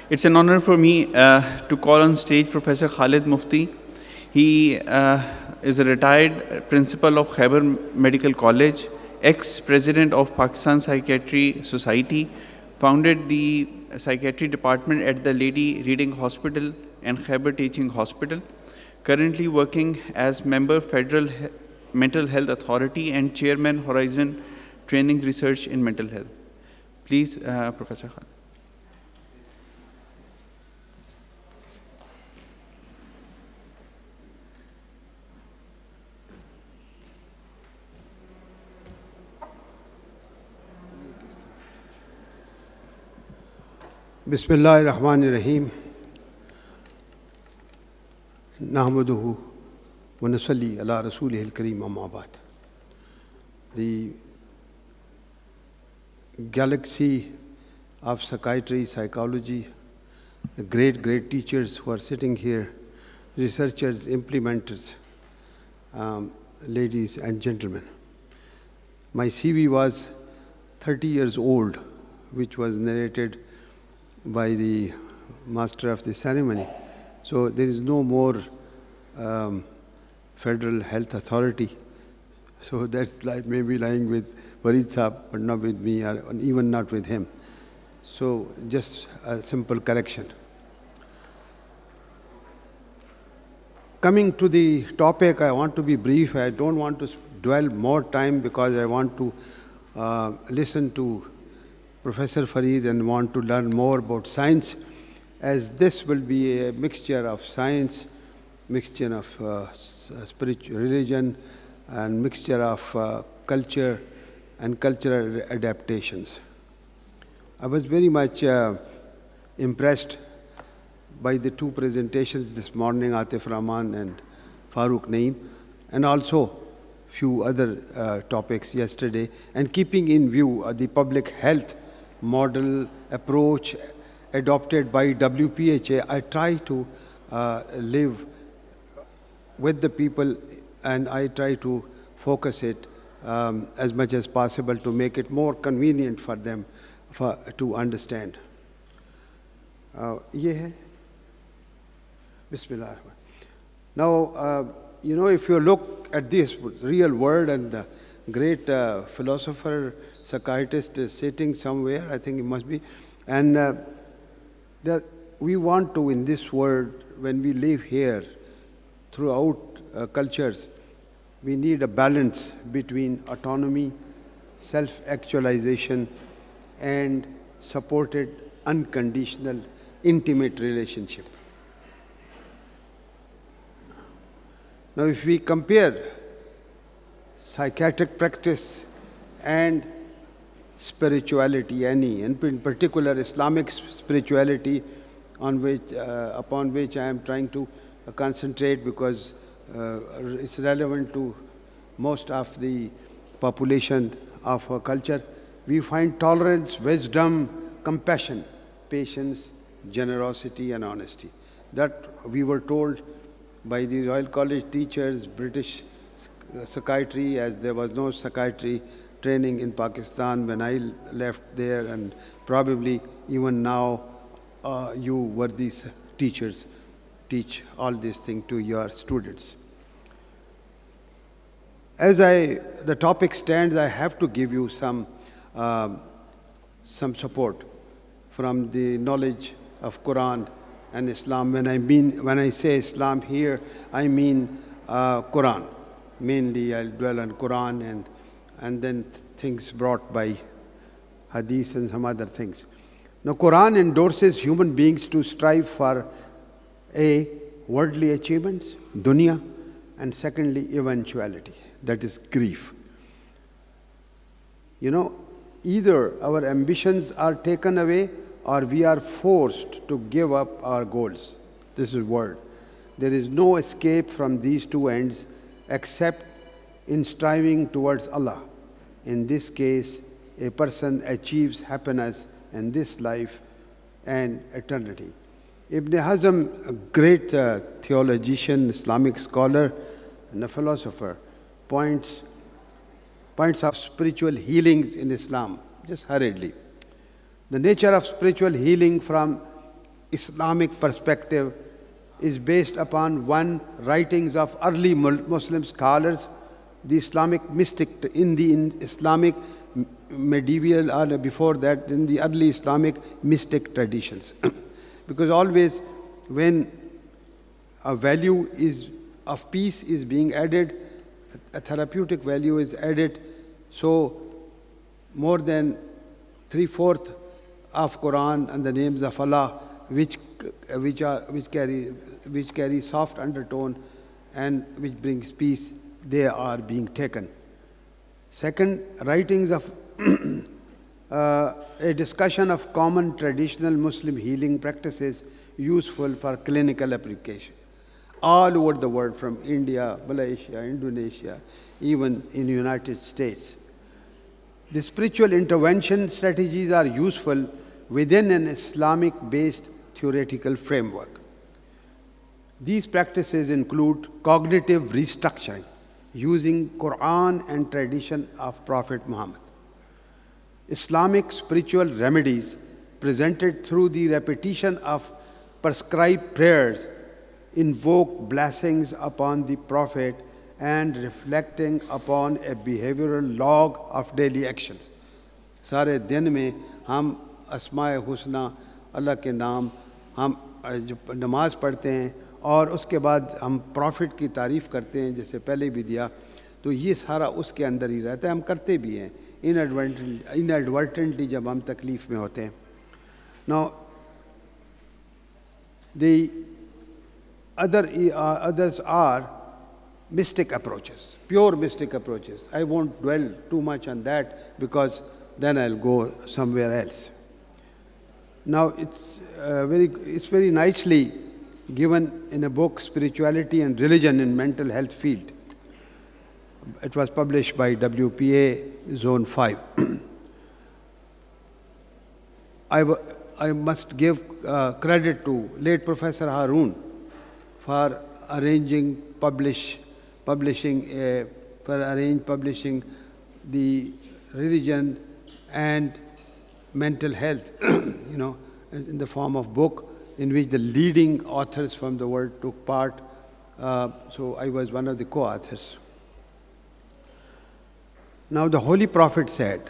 It's an honor for me to call on stage Professor Khalid Mufti. He is a retired principal of Khyber Medical College, ex-president of Pakistan Psychiatry Society, founded the psychiatry department at the Lady Reading Hospital and Khyber Teaching Hospital, currently working as member Federal Mental Health Authority and chairman Horizon Training Research in Mental Health. Please, Professor Khalid. Bismillahirrahmanirrahim. Nahmaduhu wa nusalli ala rasulihil kareem amma ba'd. The galaxy of psychiatry, psychology, the great teachers who are sitting here, researchers, implementers, ladies and gentlemen. My CV was 30 years old, which was narrated by the master of the ceremony. So there is no more Federal Health Authority. So that's like maybe lying with Farid Saab, but not with me, or even not with him. So just a simple correction. Coming to the topic, I want to be brief. I don't want to dwell more time because I want to listen to Professor Farid and want to learn more about science, as this will be a mixture of science, mixture of spiritual religion, and mixture of culture and cultural adaptations. I was very much impressed by the two presentations this morning, Atif Rahman and Farooq Naeem, and also few other topics yesterday, and keeping in view the public health model approach adopted by WPHA, I try to live with the people, and I try to focus it as much as possible to make it more convenient for them to understand. Bismillah. Now, if you look at this real world, and the great philosopher, psychiatrist is sitting somewhere, I think it must be, and we want to, in this world, when we live here, throughout cultures, we need a balance between autonomy, self-actualization, and supported, unconditional, intimate relationship. Now, if we compare psychiatric practice and spirituality, and in particular Islamic spirituality, upon which I am trying to concentrate because it's relevant to most of the population of our culture, we find tolerance, wisdom, compassion, patience, generosity, and honesty. That we were told by the Royal College teachers, British psychiatry, as there was no psychiatry training in Pakistan when I left there, and probably even now you were these teachers, teach all these things to your students. As the topic stands, I have to give you some support from the knowledge of Quran and Islam. When I say Islam here, I mean Quran. Mainly I'll dwell on Quran and then things brought by Hadith and some other things. Now, Quran endorses human beings to strive for worldly achievements, dunya, and secondly, eventuality, that is grief. Either our ambitions are taken away or we are forced to give up our goals. This is word. There is no escape from these two ends except in striving towards Allah. In this case, a person achieves happiness in this life and eternity. Ibn Hazm, a great theologian, Islamic scholar, and a philosopher, points out spiritual healings in Islam, just hurriedly. The nature of spiritual healing from Islamic perspective is based upon one, writings of early Muslim scholars, the Islamic mystic in the Islamic medieval or before that in the early Islamic mystic traditions. Because always when a value is of peace is being added, a therapeutic value is added, so more than 3/4 of Quran and the names of Allah, which carry soft undertone and which brings peace, they are being taken. Second, writings of a discussion of common traditional Muslim healing practices useful for clinical application all over the world, from India, Malaysia, Indonesia, even in the United States. The spiritual intervention strategies are useful within an Islamic-based theoretical framework. These practices include cognitive restructuring using Quran and tradition of Prophet Muhammad. Islamic spiritual remedies presented through the repetition of prescribed prayers invoke blessings upon the Prophet and reflecting upon a behavioral log of daily actions. सारे दिन में हम अस्माए हुस्ना अल्लाह के नाम हम जो नमाज पढ़ते हैं और उसके बाद हम प्रॉफिट की तारीफ़ करते हैं, जैसे पहले भी दिया, तो ये सारा उसके अंदर ही रहता है, हम करते भी हैं इनएडवर्टेंटली जब हम तकलीफ़ में होते हैं. Now, the others are mystic approaches, pure mystic approaches. I won't dwell too much on that because then I'll go somewhere else. Now, it's very nicely given in a book, Spirituality and Religion in Mental Health Field. It was published by WPA Zone 5. I must give credit to late Professor Haroon for publishing the religion and mental health, in the form of book in which the leading authors from the world took part. So I was one of the co-authors. Now the Holy Prophet said,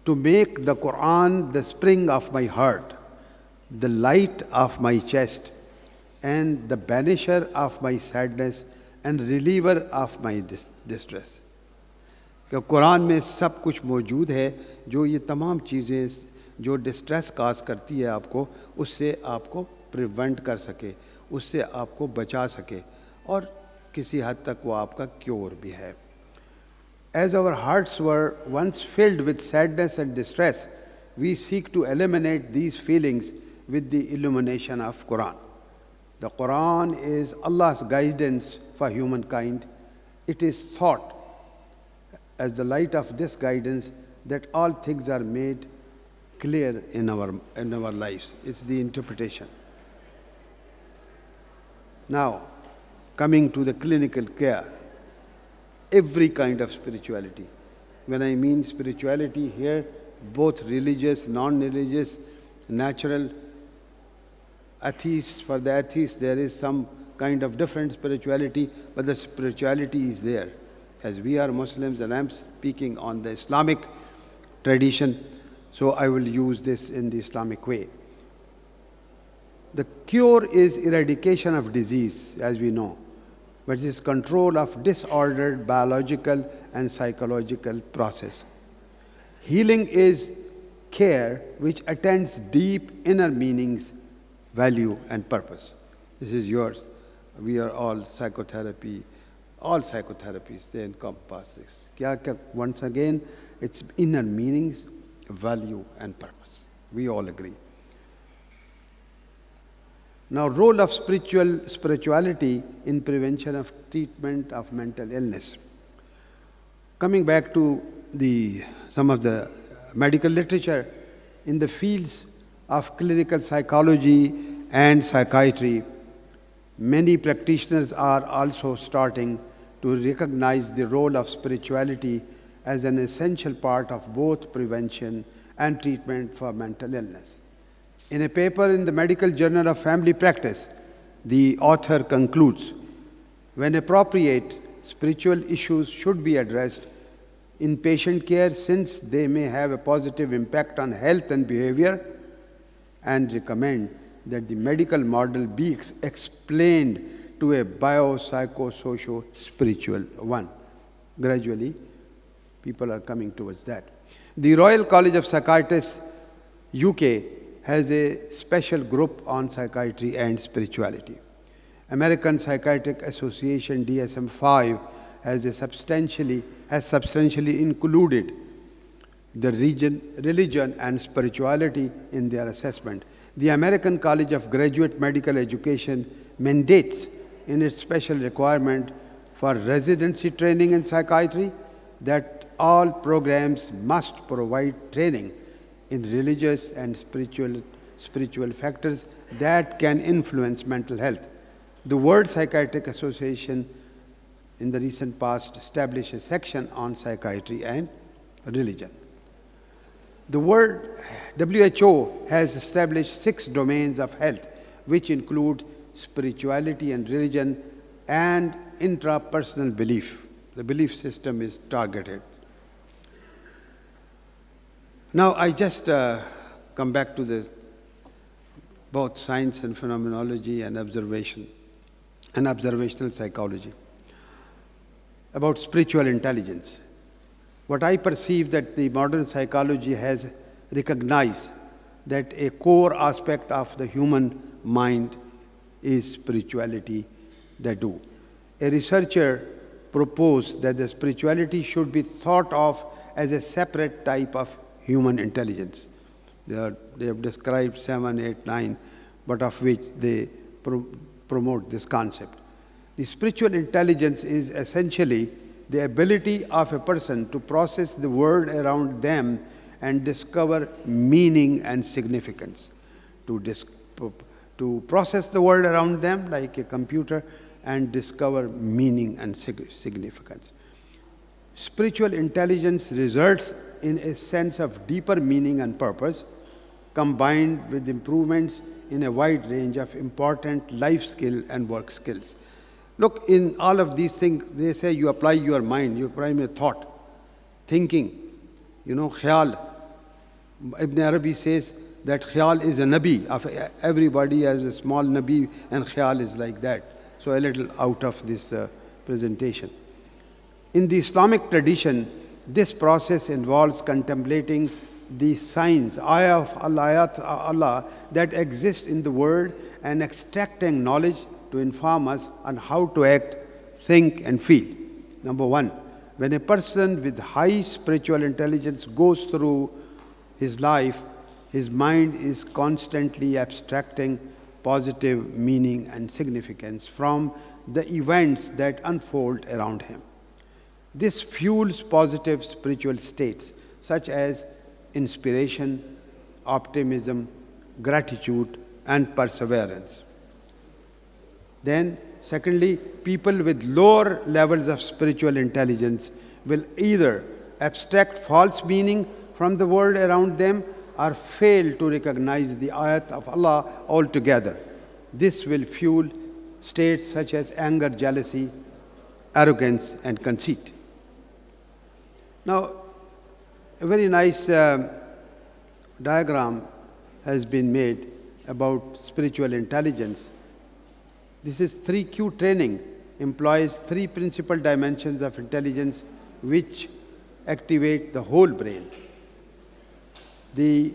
to make the Quran the spring of my heart, the light of my chest, and the banisher of my sadness and reliever of my distress. कि कुरान में सब कुछ मौजूद है जो ये तमाम चीज़ें जो डिस्ट्रेस काज करती है आपको, उससे आपको प्रिवेंट कर सके, उससे आपको बचा सके और किसी हद तक वो आपका क्योर भी है. As our hearts were once filled with sadness and distress, we seek to eliminate these feelings with the illumination of Quran. The Quran is Allah's guidance for humankind. It is thought as the light of this guidance that all things are made clear in our lives. It's the interpretation. Now, coming to the clinical care, every kind of spirituality. When I mean spirituality here, both religious, non-religious, natural, atheists. For the atheists, there is some kind of different spirituality, but the spirituality is there. As we are Muslims, and I'm speaking on the Islamic tradition, so I will use this in the Islamic way. The cure is eradication of disease, as we know, but it is control of disordered biological and psychological process. Healing is care which attends deep inner meanings, value and purpose. This is yours. We are all psychotherapy, all psychotherapies, they encompass this. Once again, it's inner meanings, value and purpose. We all agree. Now, role of spirituality in prevention of treatment of mental illness. Coming back to some of the medical literature in the fields of clinical psychology and psychiatry, many practitioners are also starting to recognize the role of spirituality as an essential part of both prevention and treatment for mental illness. In a paper in the Medical Journal of Family Practice, the author concludes, when appropriate, spiritual issues should be addressed in patient care since they may have a positive impact on health and behavior, and recommend that the medical model be explained to a biopsychosocial-spiritual one. Gradually, people are coming towards that. The Royal College of Psychiatrists, UK, has a special group on psychiatry and spirituality. American Psychiatric Association, DSM-5, has substantially included the religion and spirituality in their assessment. The American College of Graduate Medical Education mandates in its special requirement for residency training in psychiatry that all programs must provide training in religious and spiritual factors that can influence mental health. The World Psychiatric Association in the recent past established a section on psychiatry and religion. The WHO has established 6 domains of health, which include spirituality and religion and intrapersonal belief. The belief system is targeted. Now, I just come back to both science and phenomenology and observation and observational psychology about spiritual intelligence. What I perceive that the modern psychology has recognized that a core aspect of the human mind is spirituality. They do. A researcher proposed that the spirituality should be thought of as a separate type of human intelligence. They have described 7, 8, 9, but of which they promote this concept. The spiritual intelligence is essentially the ability of a person to process the world around them and discover meaning and significance. To process the world around them like a computer and discover meaning and significance. Spiritual intelligence results in a sense of deeper meaning and purpose, combined with improvements in a wide range of important life skill and work skills. Look, in all of these things, they say you apply your mind, you apply your thought, thinking, khayal. Ibn Arabi says that khayal is a nabi. Everybody has a small nabi, and khayal is like that. So a little out of this presentation. In the Islamic tradition, this process involves contemplating the signs, ayat Allah that exist in the world and extracting knowledge to inform us on how to act, think and feel. Number 1, when a person with high spiritual intelligence goes through his life, his mind is constantly abstracting positive meaning and significance from the events that unfold around him. This fuels positive spiritual states such as inspiration, optimism, gratitude, and perseverance. Then, secondly, people with lower levels of spiritual intelligence will either abstract false meaning from the world around them or fail to recognize the ayat of Allah altogether. This will fuel states such as anger, jealousy, arrogance, and conceit. Now, a very nice diagram has been made about spiritual intelligence. This is 3Q training, employs 3 principal dimensions of intelligence which activate the whole brain. The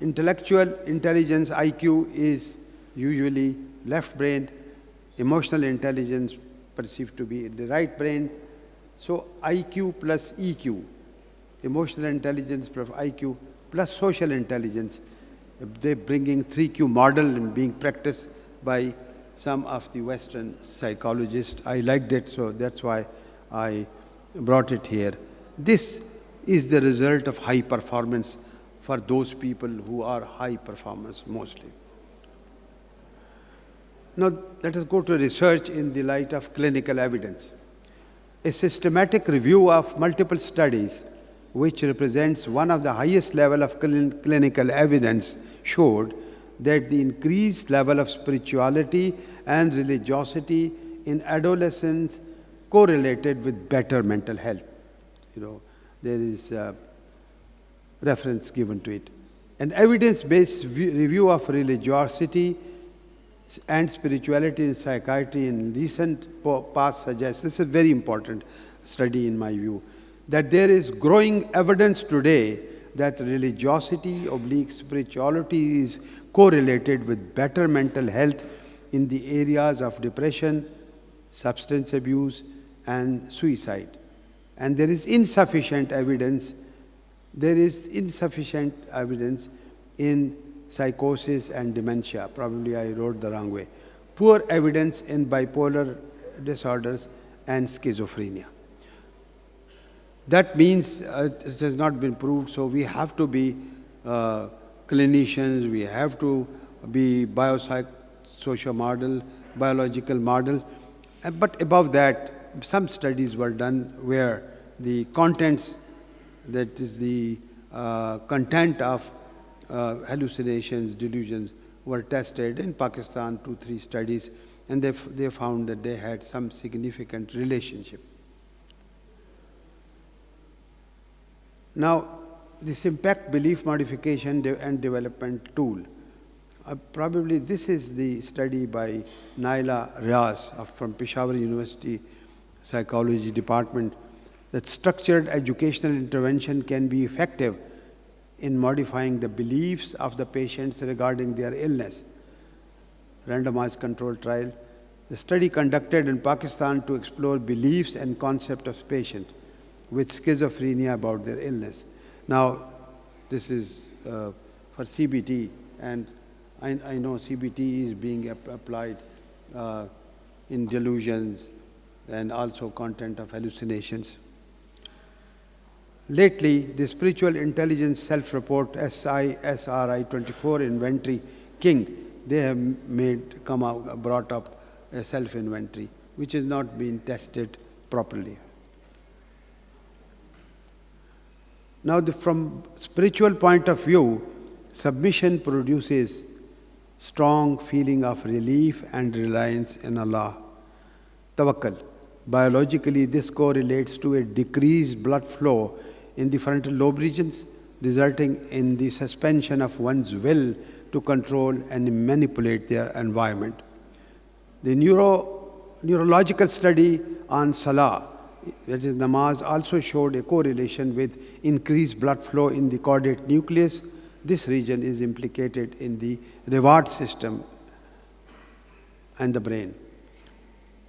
intellectual intelligence, IQ, is usually left brain, emotional intelligence perceived to be the right brain. So IQ plus EQ, emotional intelligence plus IQ plus social intelligence, they're bringing 3Q model and being practiced by some of the Western psychologists. I liked it, so that's why I brought it here. This is the result of high performance for those people who are high performers mostly. Now, let us go to research in the light of clinical evidence. A systematic review of multiple studies which represents one of the highest level of clinical evidence, showed that the increased level of spirituality and religiosity in adolescents correlated with better mental health. There is a reference given to it. An evidence-based review of religiosity and spirituality in psychiatry in recent past suggests, this is a very important study in my view, that there is growing evidence today that religiosity / spirituality is correlated with better mental health in the areas of depression, substance abuse, and suicide. And there is insufficient evidence in psychosis and dementia. Probably I wrote the wrong way. Poor evidence in bipolar disorders and schizophrenia. That means it has not been proved, so we have to be clinicians, we have to be biological model. But above that, some studies were done where the contents, that is the content of hallucinations, delusions, were tested in Pakistan, 2-3 studies, and they found that they had some significant relationship. Now, this impact belief modification and development tool. Probably this is the study by Naila Riaz from Peshawar University Psychology Department, that structured educational intervention can be effective in modifying the beliefs of the patients regarding their illness. Randomized controlled trial. The study conducted in Pakistan to explore beliefs and concept of patients with schizophrenia about their illness. Now, this is for CBT, and I know CBT is being applied in delusions and also content of hallucinations. Lately, the Spiritual Intelligence Self-Report SRI 24 Inventory King, they have brought up a self-inventory which has not been tested properly. Now, from spiritual point of view, submission produces strong feeling of relief and reliance in Allah. Tawakkul. Biologically, this correlates to a decreased blood flow in the frontal lobe regions, resulting in the suspension of one's will to control and manipulate their environment. The neurological study on Salah, that is namaz, also showed a correlation with increased blood flow in the caudate nucleus. This region is implicated in the reward system and the brain.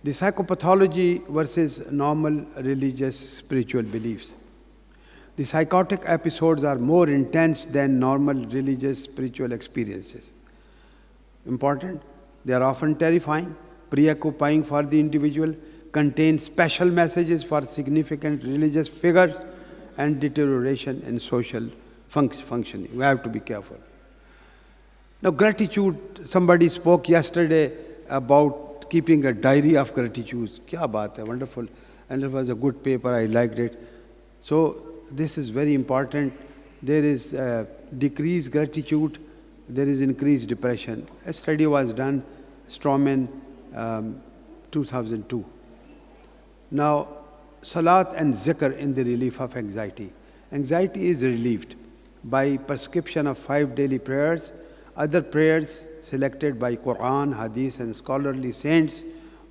The psychopathology versus normal religious spiritual beliefs. The psychotic episodes are more intense than normal religious spiritual experiences. Important, they are often terrifying, preoccupying for the individual, contain special messages for significant religious figures, and deterioration in social functioning. We have to be careful. Now, gratitude, somebody spoke yesterday about keeping a diary of gratitude. Kya baat hai, wonderful. And it was a good paper, I liked it. So, this is very important. There is decreased gratitude, there is increased depression. A study was done, Stroman, 2002. Now, salat and zikr in the relief of anxiety. Anxiety is relieved by prescription of 5 daily prayers, other prayers selected by Quran, Hadith, and scholarly saints.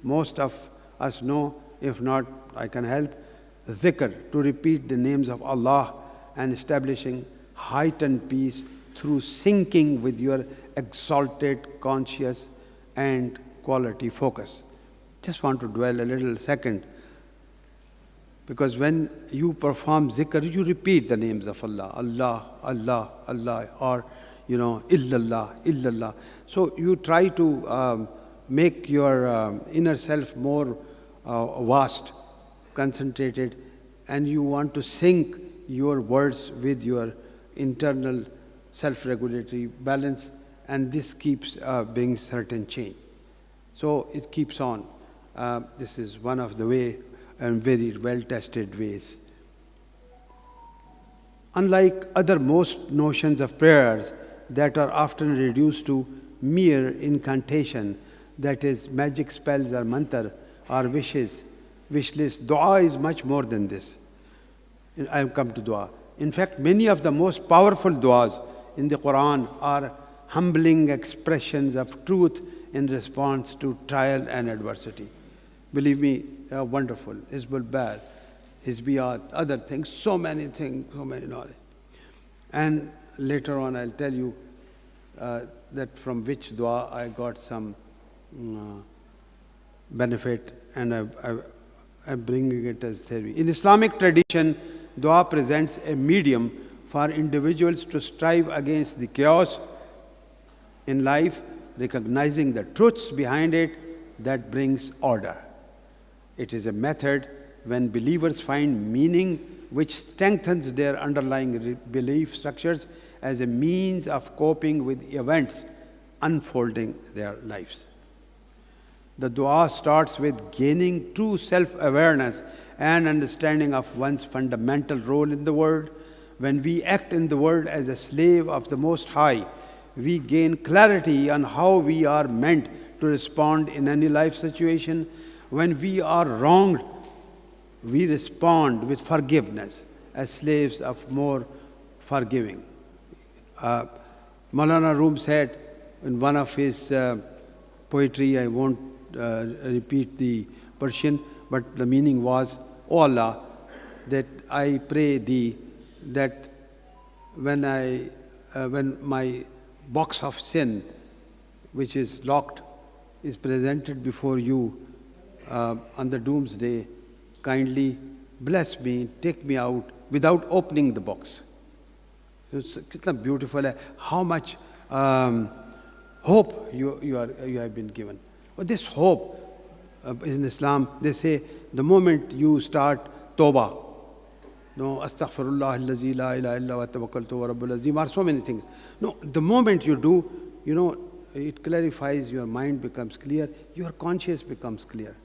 Most of us know, if not, I can help. Zikr, to repeat the names of Allah and establishing heightened peace through syncing with your exalted conscious and quality focus. Just want to dwell a little second, because when you perform zikr, you repeat the names of Allah, Allah, Allah, Allah, or illallah, illallah. So you try to make your inner self more vast, concentrated, and you want to sync your words with your internal self-regulatory balance, and this keeps being certain change. So it keeps on. This is one of the way and very well-tested ways. Unlike other most notions of prayers that are often reduced to mere incantation, that is, magic spells or mantra or wishes, wish list, dua is much more than this. I have come to dua. In fact, many of the most powerful duas in the Quran are humbling expressions of truth in response to trial and adversity. Believe me, wonderful. Hizbul Bal, Hizbiyat, other things, so many things, so many knowledge. And later on I'll tell you that from which dua I got some benefit, and I'm bringing it as theory. In Islamic tradition, dua presents a medium for individuals to strive against the chaos in life, recognizing the truths behind it that brings order. It is a method when believers find meaning which strengthens their underlying belief structures as a means of coping with events unfolding their lives. The dua starts with gaining true self-awareness and understanding of one's fundamental role in the world. When we act in the world as a slave of the Most High, we gain clarity on how we are meant to respond in any life situation. When we are wronged, we respond with forgiveness as slaves of more forgiving. Maulana Rum said in one of his poetry, I won't repeat the Persian, but the meaning was, O Allah, that I pray thee that when my box of sin, which is locked, is presented before you on the doomsday, kindly bless me, take me out without opening the box. It's beautiful. How much hope you have been given. But this hope in Islam, they say the moment you start tawbah, no, astaghfirullah allazi la ilaha illa wa tawakkaltu wa rabbul azim, are so many things. No, the moment you do, it clarifies, your mind becomes clear, your conscience becomes clear.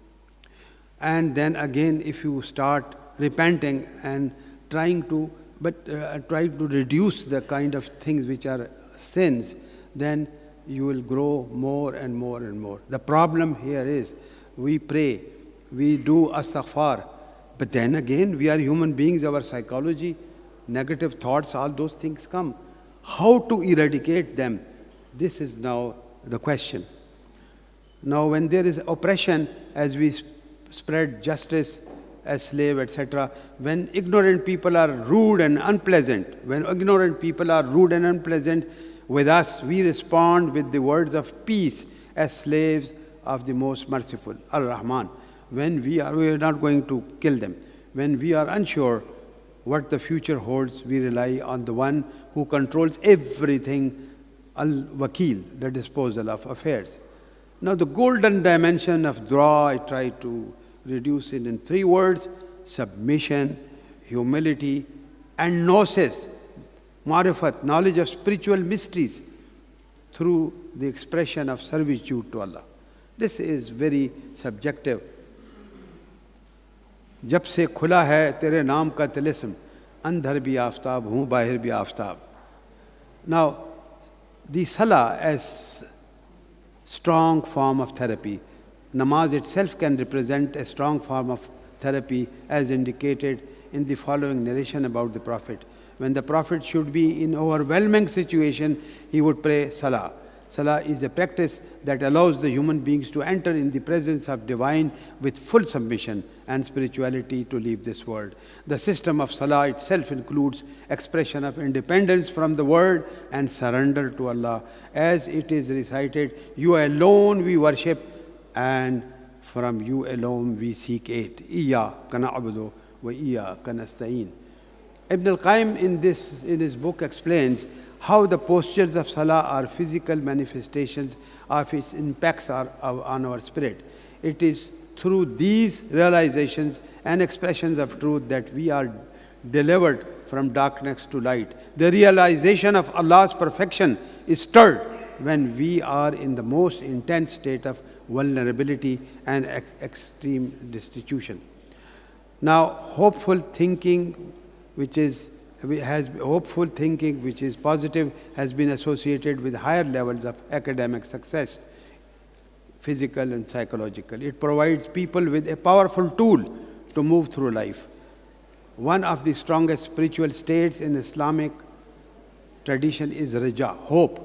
And then again, if you start repenting and trying to reduce the kind of things which are sins, then you will grow more and more and more. The problem here is, we pray, we do astaghfar, but then again, we are human beings, our psychology, negative thoughts, all those things come. How to eradicate them? This is now the question. Now, when there is oppression, as we spread justice as slave, etc., when ignorant people are rude and unpleasant, with us, we respond with the words of peace as slaves of the most merciful, Ar-Rahman. When we are not going to kill them. When we are unsure what the future holds, we rely on the one who controls everything, Al-Wakil, the disposal of affairs. Now, the golden dimension of dua, I try to reduce it in 3 words: submission, humility, and gnosis, marifat, knowledge of spiritual mysteries through the expression of servitude to Allah. This is very subjective. जब से खुला है तेरे नाम का तिलिस्म, अंधर भी आफ्ताब हूँ बाहिर भी Aftab. Now, the salah as strong form of therapy, namaz itself can represent a strong form of therapy, as indicated in the following narration about the Prophet. When the Prophet should be in overwhelming situation, he would pray salah. Salah is a practice that allows the human beings to enter in the presence of divine with full submission and spirituality to leave this world. The system of salah itself includes expression of independence from the world and surrender to Allah. As it is recited, you alone we worship and from you alone we seek aid. Iyyaka na'budu wa iyyaka nasta'in. Ibn al-Qayyim in his book explains how the postures of salah are physical manifestations of its impacts on our spirit. It is through these realizations and expressions of truth that we are delivered from darkness to light. The realization of Allah's perfection is stirred when we are in the most intense state of vulnerability and extreme destitution. Now, hopeful thinking, which is has hopeful thinking, which is positive, has been associated with higher levels of academic success, physical and psychological. It provides people with a powerful tool to move through life. One of the strongest spiritual states in Islamic tradition is raja, hope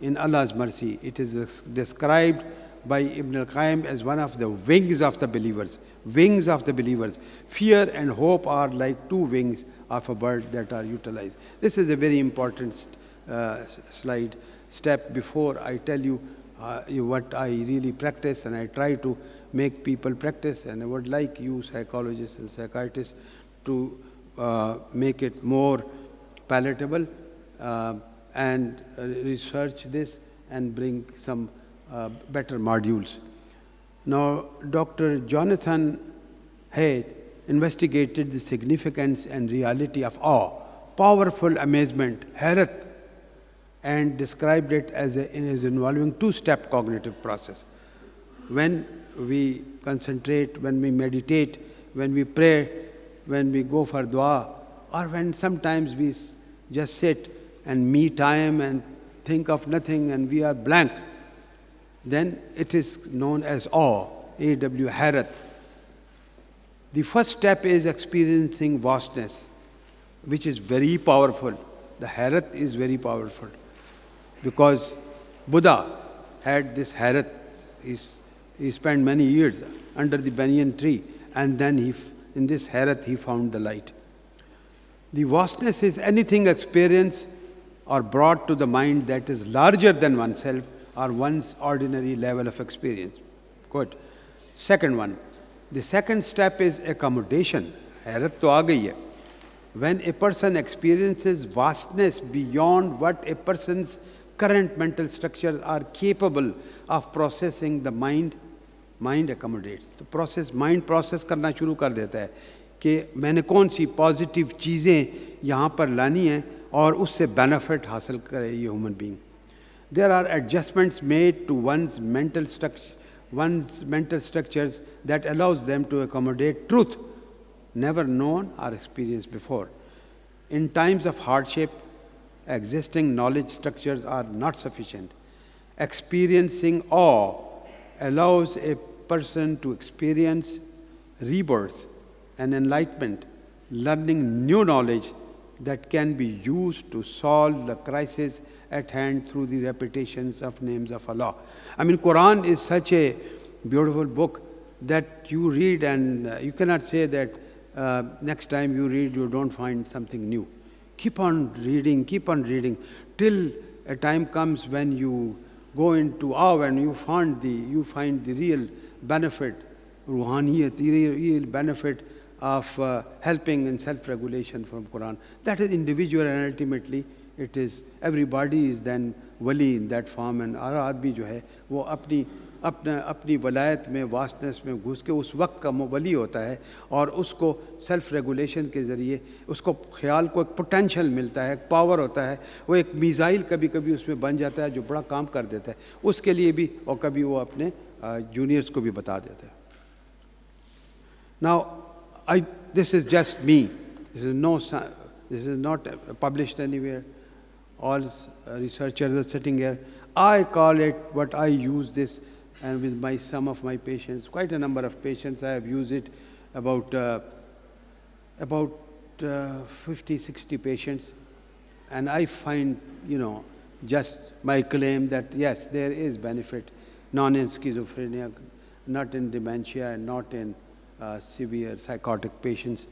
in Allah's mercy. It is described by Ibn al-Qayyim as one of the wings of the believers. Wings of the believers. Fear and hope are like two wings of a bird that are utilized. This is a very important step before I tell you what I really practice, and I try to make people practice, and I would like you psychologists and psychiatrists to make it more palatable and research this and bring some better modules. Now, Dr. Jonathan Haidt investigated the significance and reality of awe, powerful amazement, hayrat, and described it as involving two-step cognitive process. When we concentrate, when we meditate, when we pray, when we go for dua, or when sometimes we just sit and me time and think of nothing and we are blank, then it is known as awe, A-W, hayrat. The first step is experiencing vastness, which is very powerful. The hayrat is very powerful because Buddha had this hayrat. He spent many years under the banyan tree, and then in this hayrat he found the light. The vastness is anything experienced or brought to the mind that is larger than oneself or one's ordinary level of experience. Good. Second one. The second step is accommodation. Hayrat to aa gayi hai. When a person experiences vastness beyond what a person's current mental structures are capable of processing, the mind accommodates. The mind process करना शुरू कर देता है कि मैंने कौन सी positive चीज़ें यहाँ पर लानी हैं और उससे बेनिफिट हासिल करे ये human being. There are adjustments made to one's mental structures that allows them to accommodate truth never known or experienced before. In times of hardship, existing knowledge structures are not sufficient. Experiencing awe allows a person to experience rebirth and enlightenment, learning new knowledge that can be used to solve the crisis at hand through the repetitions of names of Allah. I mean, Quran is such a beautiful book that you read and you cannot say that next time you read you don't find something new. Keep on reading till a time comes when you go into awe and you find the real benefit, ruhaniyat, real benefit of helping in self-regulation from Quran. That is individual, and ultimately it is everybody is then wali in that form, and हर आदमी जो है वो अपनी वलायत में vastness में घुस के उस वक्त का वली होता है और उसको सेल्फ रेगुलेशन के ज़रिए उसको ख्याल को एक पोटेंशियल मिलता है, एक पावर होता है, वो एक मिसाइल कभी कभी उसमें बन जाता है जो बड़ा काम कर देता है उसके लिए भी, और कभी वो अपने जूनियर्स को भी बता देता है. Now, this is just me. This is not published anywhere. All researchers are sitting here. I call it what I use this, and with some of my patients, quite a number of patients, I have used it about 50, 60 patients, and I find, just my claim that yes, there is benefit, not in schizophrenia, not in dementia, and not in severe psychotic patients,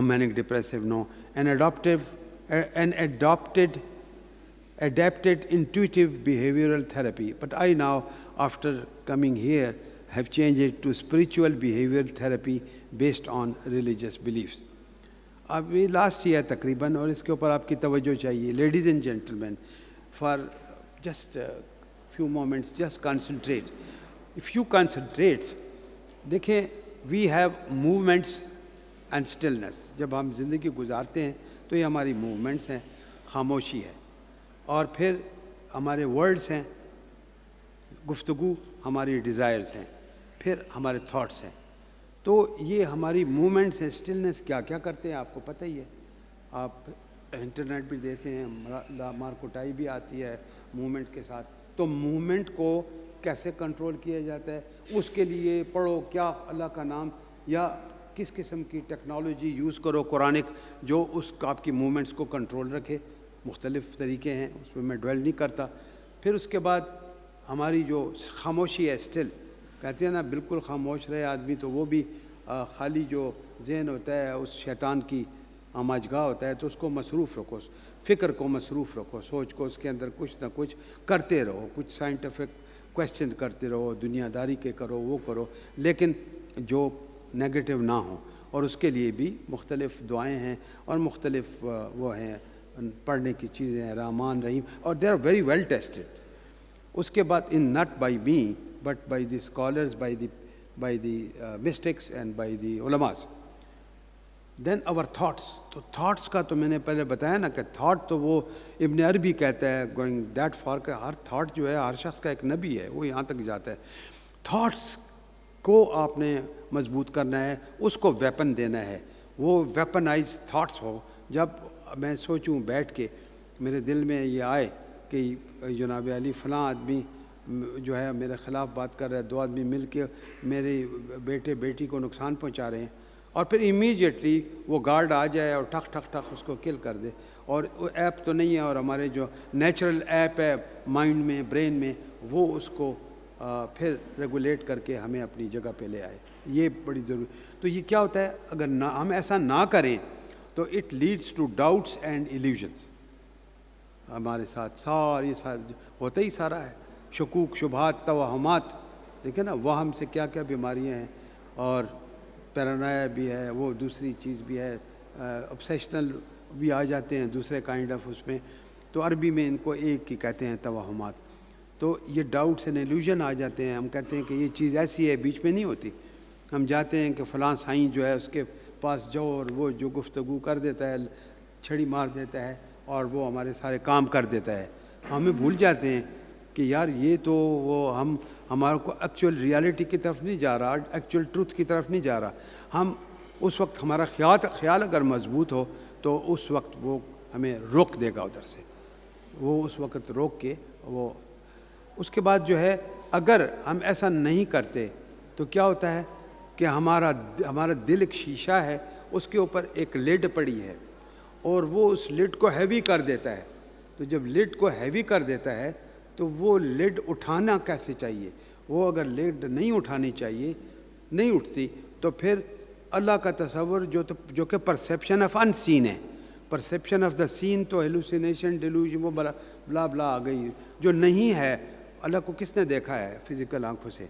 manic depressive, no, and adapted intuitive behavioral therapy. But I now, after coming here, have changed it to spiritual behavioral therapy based on religious beliefs. अभी last year तकरीबन, और इसके ऊपर आपकी तवज्जो चाहिए. Ladies and gentlemen, for just a few moments, just concentrate. If you concentrate, देखें, we have movements and stillness. जब हम ज़िंदगी गुजारते हैं तो ये हमारी movements हैं, खामोशी है, और फिर हमारे words हैं, गुफ्तगू, हमारी desires हैं, फिर हमारे thoughts हैं. तो ये हमारी मूवमेंट्स हैं. स्टिलनेस क्या क्या करते हैं आपको पता ही है. آپ انٹرنیٹ بھی دیتے ہیں, مارکوٹائی بھی آتی ہے موومنٹ کے ساتھ, تو موومنٹ کو کیسے کنٹرول کیا جاتا ہے, اس کے لیے پڑھو کیا اللہ کا نام یا کس قسم کی ٹیکنالوجی یوز کرو قرآنک جو اس آپ کی موومنٹس کو کنٹرول رکھے. مختلف طریقے ہیں, اس پہ میں ڈویل نہیں کرتا. پھر اس کے بعد ہماری جو خاموشی ہے, اسٹل کہتے ہیں نا بالکل خاموش رہے آدمی, تو وہ بھی خالی جو ذہن ہوتا ہے اس شیطان کی آماجگاہ ہوتا ہے, تو اس کو مصروف رکھو, فکر کو مصروف رکھو, سوچ کو اس کے اندر کچھ نہ کچھ کرتے رہو, کچھ سائنٹیفک کویسچن کرتے رہو, دنیا داری کے کرو, وہ کرو, لیکن جو نیگیٹو نہ ہو. اور اس کے لیے بھی مختلف دعائیں ہیں اور مختلف وہ ہیں پڑھنے کی چیزیں ہیں, رحمان رحیم, اور they are very well tested. اس کے بعد and not by me but by the scholars, by the mystics and by the علماز. دین آور تھاٹس, تو تھاٹس کا تو میں نے پہلے بتایا نا کہ تھاٹ تو وہ ابن عربی کہتا ہے گوئنگ دیٹ فار کہ ہر تھاٹ جو ہے ہر شخص کا ایک نبی ہے, وہ یہاں تک جاتا ہے. تھاٹس کو آپ نے مضبوط کرنا ہے, اس کو ویپن دینا ہے, وہ ویپنائز تھاٹس ہو. جب میں سوچوں بیٹھ کے میرے دل میں یہ آئے کہ جناب علی فلاں آدمی جو ہے میرے خلاف بات کر رہا ہے, 2 آدمی مل کے میرے بیٹے بیٹی کو نقصان پہنچا رہے ہیں, اور پھر امیڈیٹلی وہ گارڈ آ جائے اور ٹھک ٹھک ٹھک اس کو کل کر دے. اور وہ ایپ تو نہیں ہے, اور ہمارے جو نیچرل ایپ ہے مائنڈ میں, برین میں, وہ اس کو پھر ریگولیٹ کر کے ہمیں اپنی جگہ پہ لے آئے. یہ بڑی ضروری. تو یہ کیا ہوتا ہے اگر ہم ایسا نہ کریں تو it leads to doubts and illusions. ہمارے ساتھ ساری ہوتا ہی سارا ہے, شکوک شبہات توہمات. دیکھیں نا وہم سے کیا کیا بیماریاں ہیں, اور پیرانویا بھی ہے, وہ دوسری چیز بھی ہے, obsessional بھی آ جاتے ہیں دوسرے کائنڈ آف اس میں. تو عربی میں ان کو ایک ہی کہتے ہیں توہمات. تو یہ ڈاؤٹس اینڈ ایلیوژن آ جاتے ہیں. ہم کہتے ہیں کہ یہ چیز ایسی ہے, بیچ میں نہیں ہوتی. ہم جاتے ہیں کہ فلاں سائیں جو ہے اس کے پاس جاؤ, اور وہ جو گفتگو کر دیتا ہے, چھڑی مار دیتا ہے, اور وہ ہمارے سارے کام کر دیتا ہے. ہمیں بھول جاتے ہیں کہ یار یہ تو وہ ہمارے کو ایکچوئل ریالٹی کی طرف نہیں جا رہا, ایکچوئل ٹروتھ کی طرف نہیں جا رہا. ہم اس وقت ہمارا خیال اگر مضبوط ہو تو اس وقت وہ ہمیں روک دے گا ادھر سے, وہ اس وقت روک کے وہ. اس کے بعد جو ہے اگر ہم ایسا نہیں کرتے تو کیا ہوتا ہے کہ ہمارا دل ایک شیشہ ہے, اس کے اوپر ایک لڈ پڑی ہے, اور وہ اس لڈ کو ہیوی کر دیتا ہے. تو جب لڈ کو ہیوی کر دیتا ہے تو وہ لڈ اٹھانا کیسے چاہیے, وہ اگر لڈ نہیں اٹھانی چاہیے, نہیں اٹھتی, تو پھر اللہ کا تصور جو کہ پرسیپشن آف ان سین ہے. پرسیپشن آف دا سین تو ہیلوسینیشن ڈیلوژن وہ بلا بلا آ گئی, جو نہیں ہے. اللہ کو کس نے دیکھا ہے فزیکل آنکھوں سے,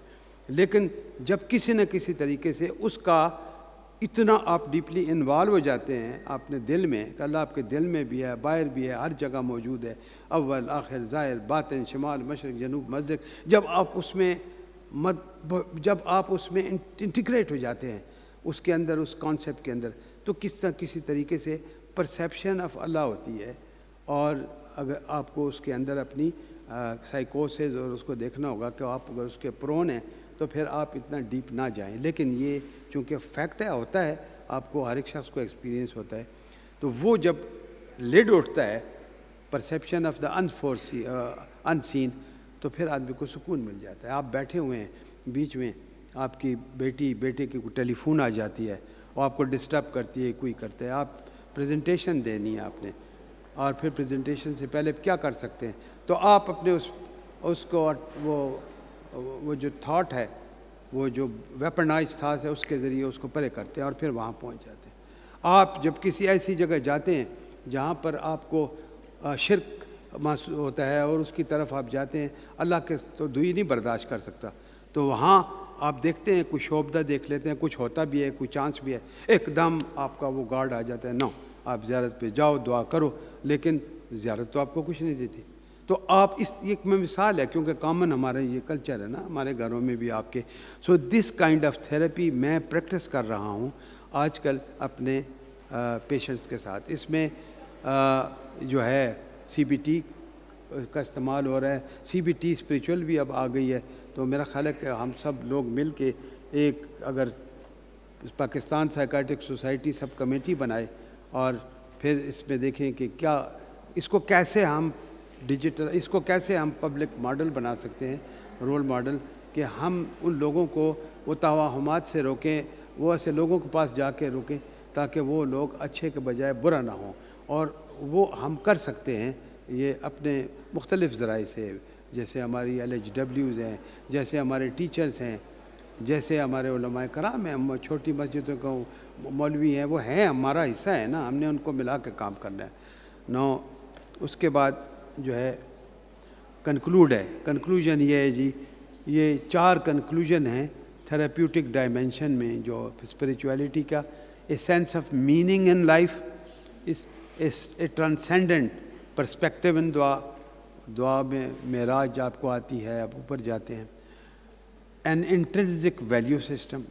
لیکن جب کسی نہ کسی طریقے سے اس کا اتنا آپ ڈیپلی انوالو ہو جاتے ہیں اپنے دل میں کہ اللہ آپ کے دل میں بھی ہے, باہر بھی ہے, ہر جگہ موجود ہے, اول آخر ظاہر باطن شمال مشرق جنوب مشرق. جب آپ اس میں انٹیگریٹ ہو جاتے ہیں اس کے اندر, اس کانسیپٹ کے اندر, تو کس طرح کسی طریقے سے پرسیپشن آف اللہ ہوتی ہے. اور اگر آپ کو اس کے اندر اپنی سائیکوسز اور اس کو دیکھنا ہوگا کہ آپ اگر اس کے پرون ہیں تو پھر آپ اتنا ڈیپ نہ جائیں. لیکن یہ چونکہ فیکٹ ہے, ہوتا ہے, آپ کو ہر ایک شخص کو ایکسپیرینس ہوتا ہے. تو وہ جب لڈ اٹھتا ہے پرسیپشن آف دا ان سین, تو پھر آدمی کو سکون مل جاتا ہے. آپ بیٹھے ہوئے ہیں, بیچ میں آپ کی بیٹے کی کوئی ٹیلی فون آ جاتی ہے, اور آپ کو ڈسٹرب کرتی ہے, کوئی کرتا ہے, آپ پریزنٹیشن دینی ہے آپ نے, اور پھر پریزنٹیشن سے پہلے کیا کر سکتے ہیں, تو آپ اپنے اس کو وہ جو تھاٹ ہے, وہ جو ویپنائز تھاٹ ہے, اس کے ذریعے اس کو پرے کرتے ہیں اور پھر وہاں پہنچ جاتے ہیں. آپ جب کسی ایسی جگہ جاتے ہیں جہاں پر آپ کو شرک محسوس ہوتا ہے اور اس کی طرف آپ جاتے ہیں, اللہ کے تو دعوی نہیں برداشت کر سکتا, تو وہاں آپ دیکھتے ہیں کچھ شعبدہ دیکھ لیتے ہیں, کچھ ہوتا بھی ہے, کوئی چانس بھی ہے, ایک دم آپ کا وہ گارڈ آ جاتا ہے. نو, آپ زیارت پہ جاؤ, دعا کرو, لیکن زیارت تو آپ کو کچھ نہیں دیتی. تو آپ اس ایک میں مثال ہے, کیونکہ کامن ہمارا یہ کلچر ہے نا, ہمارے گھروں میں بھی آپ کے. سو دس کائنڈ آف تھیراپی میں پریکٹس کر رہا ہوں آج کل اپنے پیشنٹس کے ساتھ. اس میں جو ہے سی بی ٹی کا استعمال ہو رہا ہے. سی بی ٹی اسپریچول بھی اب آ گئی ہے. تو میرا خیال ہے کہ ہم سب لوگ مل کے ایک اگر پاکستان سائیکیٹرک سوسائٹی سب کمیٹی بنائے, اور پھر اس میں دیکھیں کہ کیا اس کو کیسے ہم ڈیجیٹل، اس کو کیسے ہم پبلک ماڈل بنا سکتے ہیں، رول ماڈل، کہ ہم ان لوگوں کو وہ توہمات سے روکیں، وہ ایسے لوگوں کے پاس جا کے روکیں تاکہ وہ لوگ اچھے کے بجائے برا نہ ہوں. اور وہ ہم کر سکتے ہیں یہ اپنے مختلف ذرائع سے، جیسے ہماری LHWs ہیں، جیسے ہمارے ٹیچرز ہیں، جیسے ہمارے علماء کرام ہیں، ہم چھوٹی مسجدوں کو مولوی ہیں، وہ ہیں ہمارا حصہ ہے نا، ہم نے ان کو ملا کے کام کرنا ہے. نو اس کے بعد جو ہے کنکلوژن یہ ہے جی، یہ 4 کنکلوژن ہیں تھراپیوٹک ڈائمینشن میں جو اسپریچویلٹی کا: a sense of meaning in life, a transcendent perspective in دعا میں معراج آپ کو آتی ہے، آپ اوپر جاتے ہیں. An intrinsic value system,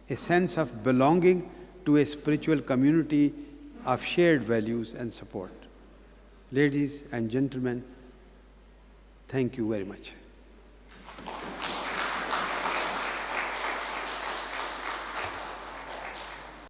a sense of belonging to a spiritual community of shared values and support. Ladies and gentlemen, thank you very much.